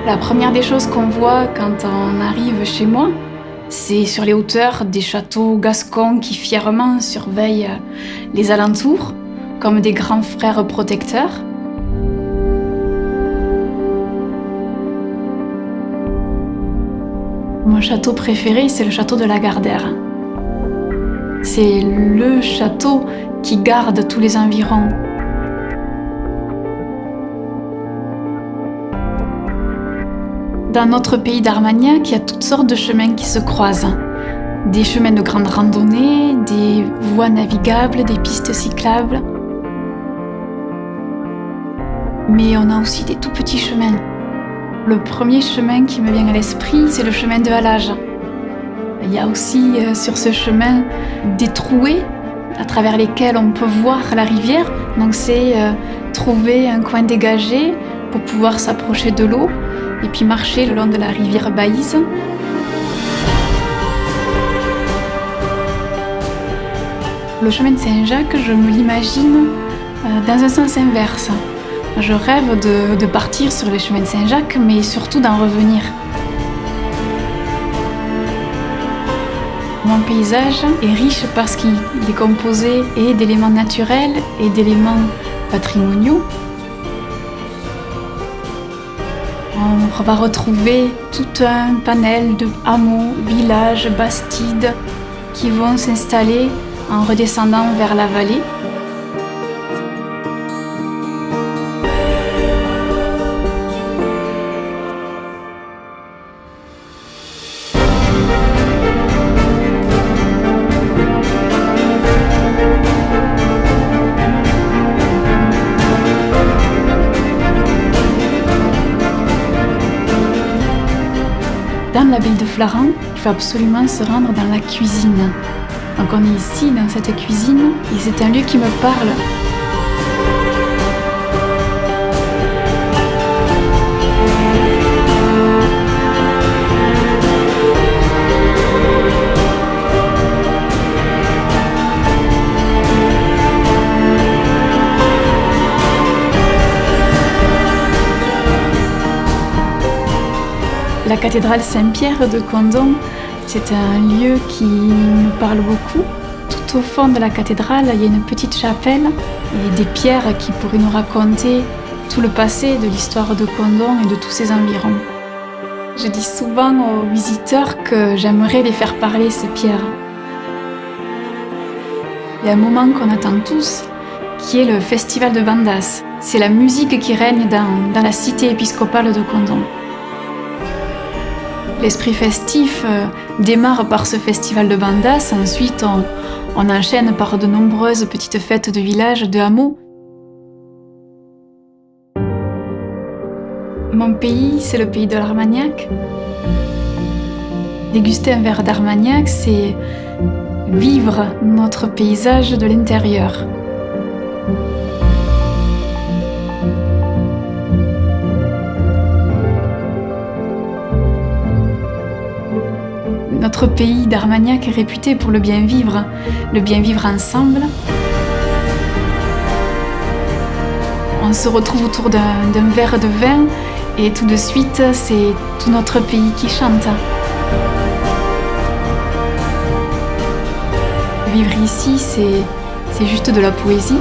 La première des choses qu'on voit quand on arrive chez moi, c'est sur les hauteurs des châteaux gascons qui fièrement surveillent les alentours, comme des grands frères protecteurs. Mon château préféré, c'est le château de Lagardère. C'est le château qui garde tous les environs. Dans notre pays d'Armagnac, il y a toutes sortes de chemins qui se croisent. Des chemins de grande randonnée, des voies navigables, des pistes cyclables. Mais on a aussi des tout petits chemins. Le premier chemin qui me vient à l'esprit, c'est le chemin de halage. Il y a aussi sur ce chemin des trouées à travers lesquelles on peut voir la rivière. Donc c'est trouver un coin dégagé pour pouvoir s'approcher de l'eau et puis marcher le long de la rivière Baïse. Le chemin de Saint-Jacques, je me l'imagine dans un sens inverse. Je rêve de partir sur les chemins de Saint-Jacques, mais surtout d'en revenir. Mon paysage est riche parce qu'il est composé et d'éléments naturels et d'éléments patrimoniaux. On va retrouver tout un panel de hameaux, villages, bastides qui vont s'installer en redescendant vers la vallée. Dans la ville de Flaran, il faut absolument se rendre dans la cuisine. Donc on est ici dans cette cuisine et c'est un lieu qui me parle. La cathédrale Saint-Pierre de Condom, c'est un lieu qui me parle beaucoup. Tout au fond de la cathédrale, il y a une petite chapelle et des pierres qui pourraient nous raconter tout le passé de l'histoire de Condom et de tous ses environs. Je dis souvent aux visiteurs que j'aimerais les faire parler ces pierres. Il y a un moment qu'on attend tous, qui est le festival de bandas. C'est la musique qui règne dans la cité épiscopale de Condom. L'esprit festif démarre par ce festival de bandas, ensuite on enchaîne par de nombreuses petites fêtes de village, de hameaux. Mon pays, c'est le pays de l'Armagnac. Déguster un verre d'Armagnac, c'est vivre notre paysage de l'intérieur. Notre pays d'Armagnac est réputé pour le bien vivre ensemble. On se retrouve autour d'un verre de vin et tout de suite, c'est tout notre pays qui chante. Vivre ici, c'est juste de la poésie.